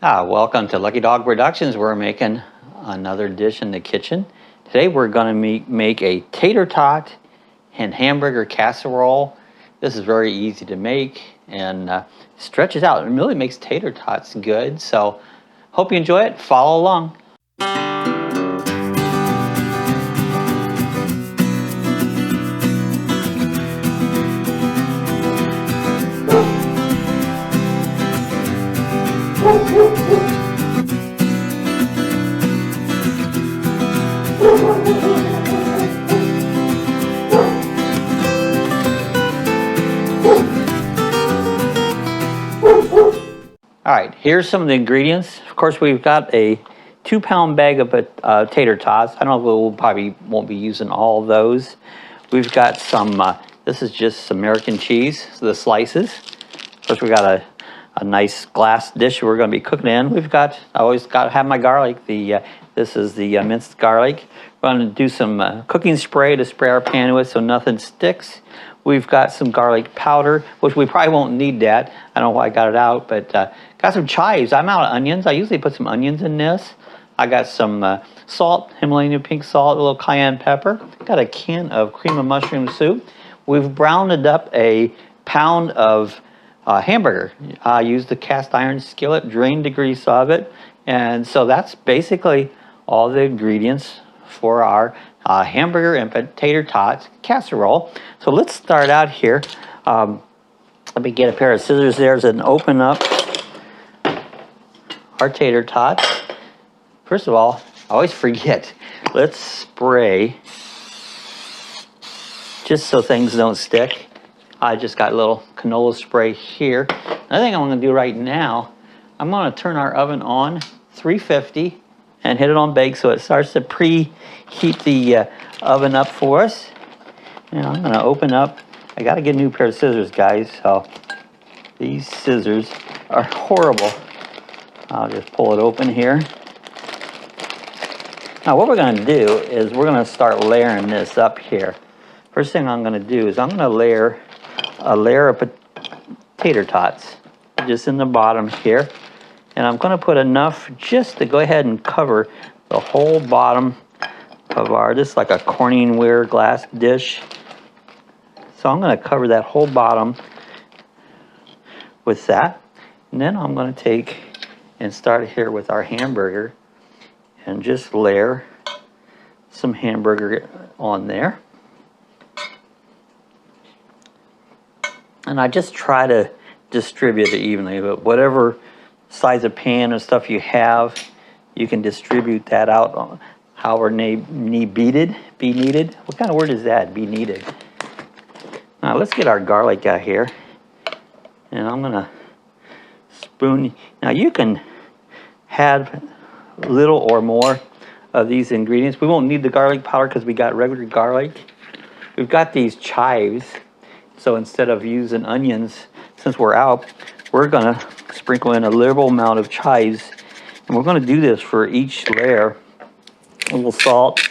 Welcome to Lucky Dog Productions. We're making another dish in the kitchen. Today we're going to make a tater tot and hamburger casserole. This is very easy to make and stretches out. It really makes tater tots good. So hope you enjoy it. Follow along. All right, here's some of the ingredients. Of course, we've got a 2-pound bag of tater tots. I don't know if we'll probably won't be using all of those. We've got some, this is just American cheese, the slices. Of course, we got a nice glass dish we're going to be cooking in. We've got, I always got to have my garlic. This is the minced garlic. We're going to do some cooking spray to spray our pan with so nothing sticks. We've got some garlic powder, which we probably won't need that. I don't know why I got it out, but got some chives. I'm out of onions. I usually put some onions in this. I got some salt, Himalayan pink salt, a little cayenne pepper. Got a can of cream of mushroom soup. We've browned up a pound of hamburger. I used the cast iron skillet, drained the grease of it. And so that's basically all the ingredients for our hamburger and potato tots casserole. So let's start out here. Let me get a pair of scissors there and open up our tater tots. First of all, I always forget. Let's spray just so things don't stick. I just got a little canola spray here. Another thing I'm going to do right now, I'm going to turn our oven on 350 and hit it on bake so it starts to preheat the oven up for us. And I'm going to open up. I got to get a new pair of scissors, guys. So these scissors are horrible. I'll just pull it open here. Now what we're going to do is we're going to start layering this up here. First thing I'm going to do is I'm going to layer a layer of tater tots just in the bottom here. And I'm going to put enough just to go ahead and cover the whole bottom of our, this is like a Corningware glass dish. So I'm going to cover that whole bottom with that. And then I'm going to take and start here with our hamburger and just layer some hamburger on there. And I just try to distribute it evenly, but whatever size of pan and stuff you have, you can distribute that out however be needed. What kind of word is that, be needed? Now let's get our garlic out here. And I'm gonna spoon. Now you can have little or more of these ingredients. We won't need the garlic powder because we got regular garlic. We've got these chives. So instead of using onions, since we're out, we're gonna sprinkle in a liberal amount of chives. And we're gonna do this for each layer. A little salt,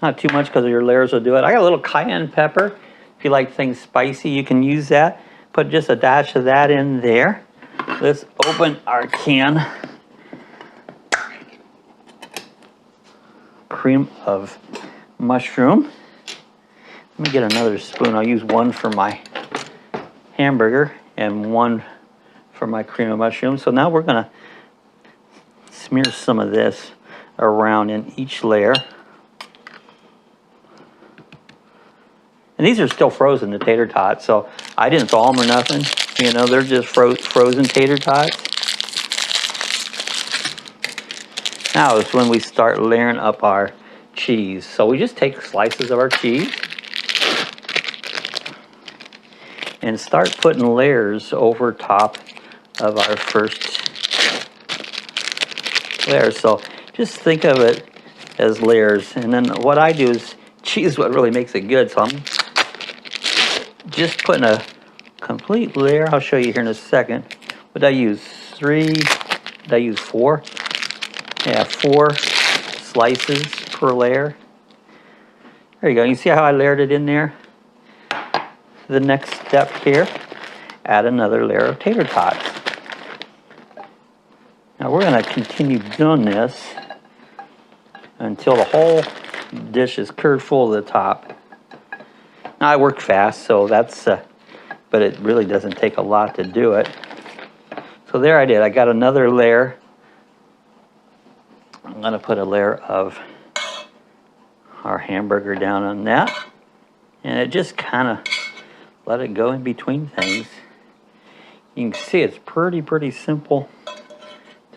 not too much because your layers will do it. I got a little cayenne pepper. If you like things spicy, you can use that. Put just a dash of that in there. Let's open our can. Cream of mushroom. Let me get another spoon. I'll use one for my hamburger and one for my cream of mushroom. So now we're gonna smear some of this around in each layer. And these are still frozen, the tater tots, so I didn't thaw them or nothing. You know, they're just frozen tater tots. Now is when we start layering up our cheese. So we just take slices of our cheese and start putting layers over top of our first layer. So just think of it as layers. And then what I do is cheese is what really makes it good. So I'm just putting a complete layer. I'll show you here in a second. What did I use? 3? Did I use 4? Yeah, 4 slices per layer. There you go. You see how I layered it in there? The next step here, add another layer of tater tots. Now we're going to continue doing this until the whole dish is curd full to the top. Now I work fast, so that's, but it really doesn't take a lot to do it. So there I did. I got another layer. I'm going to put a layer of our hamburger down on that. And it just kind of let it go in between things. You can see it's pretty simple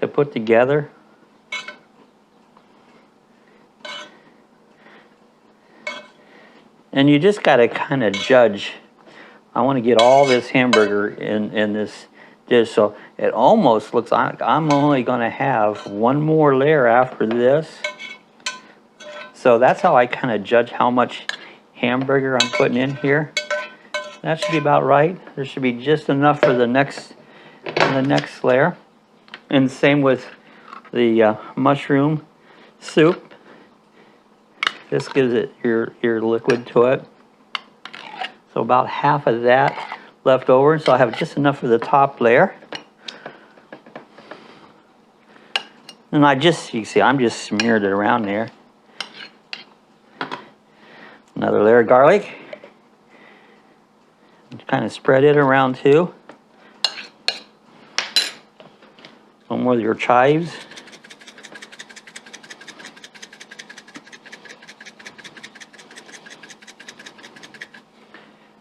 to put together. And you just got to kind of judge. I want to get all this hamburger in this dish, so it almost looks like I'm only going to have one more layer after this. So that's how I kind of judge how much hamburger I'm putting in here. That should be about right. There should be just enough for the next layer. And same with the mushroom soup. This gives it your liquid to it. So about half of that left over. So I have just enough for the top layer. And you see, I'm just smeared it around there. Another layer of garlic. Kind of spread it around too. One more of your chives.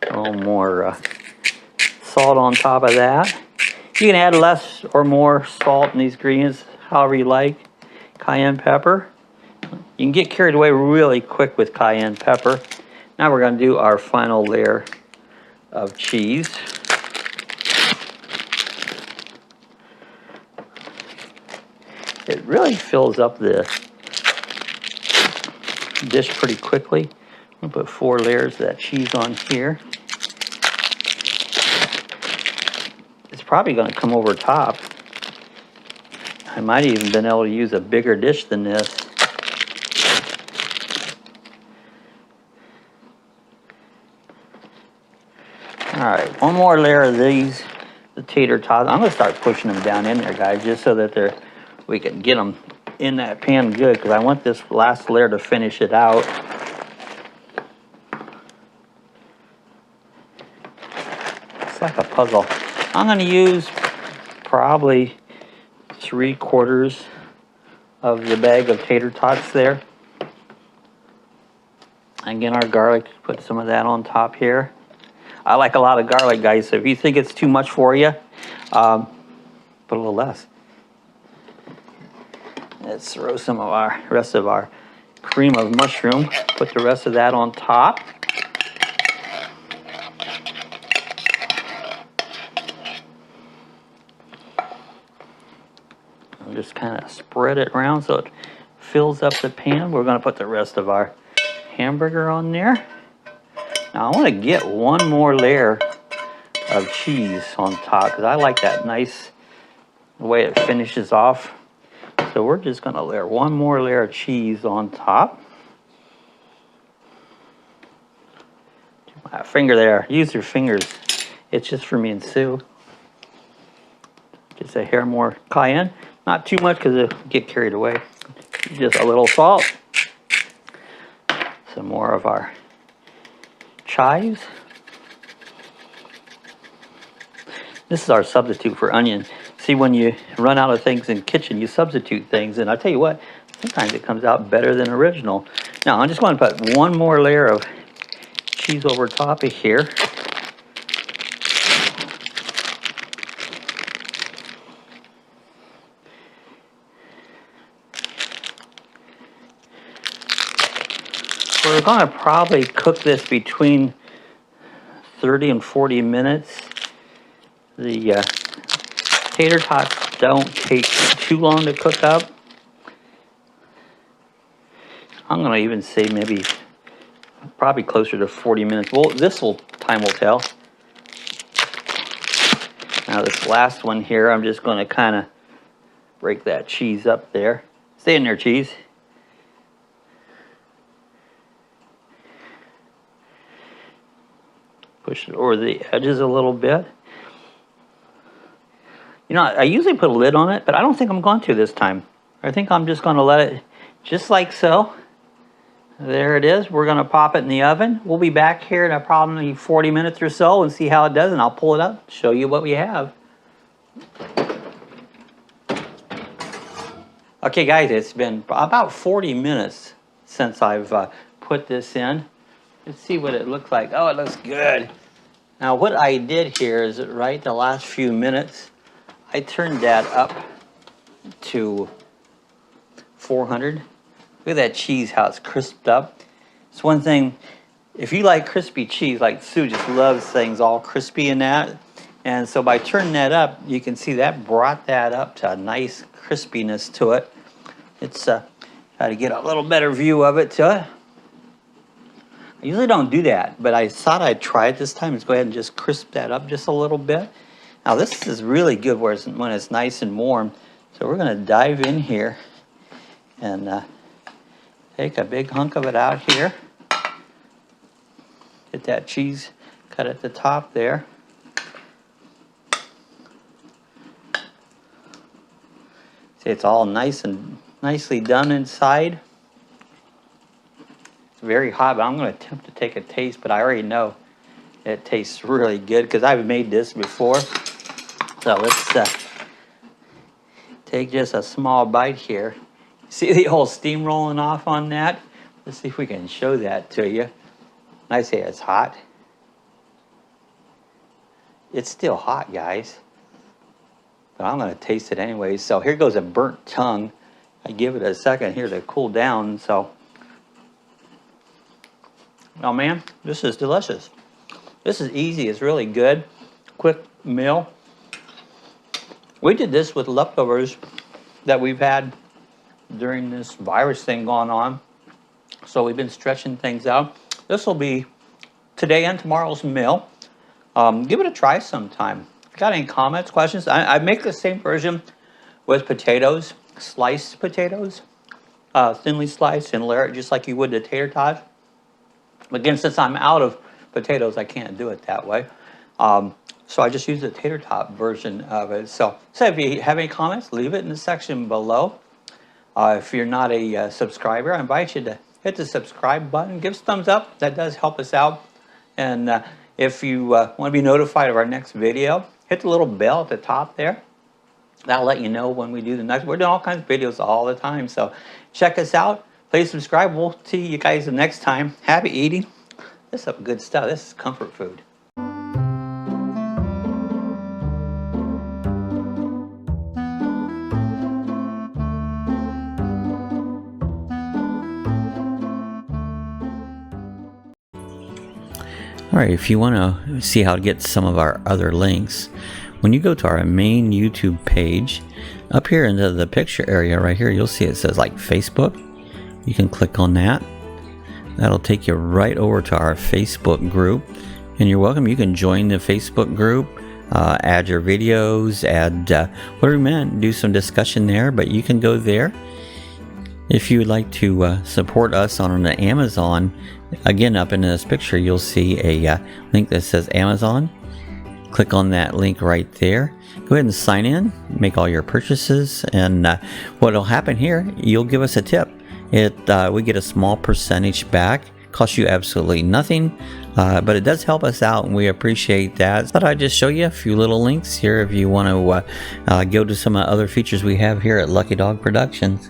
A little more salt on top of that. You can add less or more salt in these ingredients, however you like. Cayenne pepper. You can get carried away really quick with cayenne pepper. Now we're going to do our final layer of cheese. It really fills up the dish pretty quickly. I'm going to put 4 layers of that cheese on here. It's probably going to come over top. I might even been able to use a bigger dish than this. All right, one more layer of these, the tater tots. I'm going to start pushing them down in there, guys, just so that we can get them in that pan good, because I want this last layer to finish it out. It's like a puzzle. I'm going to use probably 3/4 of the bag of tater tots there. Again, our garlic, put some of that on top here. I like a lot of garlic, guys, so if you think it's too much for you, put a little less. Let's throw some of our rest of our cream of mushroom. Put the rest of that on top. And just kind of spread it around so it fills up the pan. We're going to put the rest of our hamburger on there. Now I want to get one more layer of cheese on top because I like that nice way it finishes off. So we're just going to layer one more layer of cheese on top. My finger there. Use your fingers. It's just for me and Sue. Just a hair more cayenne. Not too much because it'll get carried away. Just a little salt. Some more of our chives. This is our substitute for onion. See, when you run out of things in the kitchen, you substitute things, and I tell you what, sometimes it comes out better than original. Now, I'm just going to put one more layer of cheese over top of here. We're going to probably cook this between 30 and 40 minutes. The tater tots don't take too long to cook up. I'm going to even say maybe probably closer to 40 minutes. Well, time will tell. Now this last one here, I'm just going to kind of break that cheese up there. Stay in there, cheese. Push it over the edges a little bit. You know, I usually put a lid on it, but I don't think I'm going to this time. I think I'm just going to let it just like so. There it is. We're going to pop it in the oven. We'll be back here in probably 40 minutes or so and see how it does, and I'll pull it up, show you what we have. Okay guys, it's been about 40 minutes since I've put this in. Let's see what it looks like. Oh, it looks good. Now what I did here is right the last few minutes, I turned that up to 400. Look at that cheese, how it's crisped up. It's one thing, if you like crispy cheese, like Sue just loves things all crispy in that. And so by turning that up, you can see that brought that up to a nice crispiness to it. It's try to get a little better view of it to it. I usually don't do that, but I thought I'd try it this time. Let's go ahead and just crisp that up just a little bit. Now this is really good when it's nice and warm. So we're going to dive in here and take a big hunk of it out here. Get that cheese cut at the top there. See, it's all nice and nicely done inside. It's very hot, but I'm going to attempt to take a taste, but I already know it tastes really good because I've made this before. So let's take just a small bite here. See the whole steam rolling off on that? Let's see if we can show that to you. I say it's hot. It's still hot, guys. But I'm going to taste it anyway. So here goes a burnt tongue. I give it a second here to cool down. So, oh man, this is delicious. This is easy. It's really good. Quick meal. We did this with leftovers that we've had during this virus thing going on. So we've been stretching things out. This will be today and tomorrow's meal. Give it a try sometime. If you got any comments, questions, I make the same version with potatoes, sliced potatoes, thinly sliced, and layer it just like you would the tater tots. Again, since I'm out of potatoes, I can't do it that way. So I just use the tater tot version of it. So if you have any comments, leave it in the section below. If you're not a subscriber, I invite you to hit the subscribe button. Give us a thumbs up. That does help us out. And if you want to be notified of our next video, hit the little bell at the top there. That'll let you know when we do the next. We're doing all kinds of videos all the time. So check us out. Please subscribe. We'll see you guys the next time. Happy eating. This is some good stuff. This is comfort food. Alright, if you want to see how to get some of our other links, when you go to our main YouTube page, up here into the picture area right here, you'll see it says like Facebook. You can click on that. That'll take you right over to our Facebook group. And you're welcome. You can join the Facebook group, add your videos, add whatever you want, do some discussion there, but you can go there. If you would like to support us on the Amazon, again, up in this picture, you'll see a link that says Amazon. Click on that link right there. Go ahead and sign in, make all your purchases, and what will happen here, you'll give us a tip. We get a small percentage back. Costs you absolutely nothing, but it does help us out, and we appreciate that. Thought I'd just show you a few little links here if you want to go to some other features we have here at Lucky Dog Productions.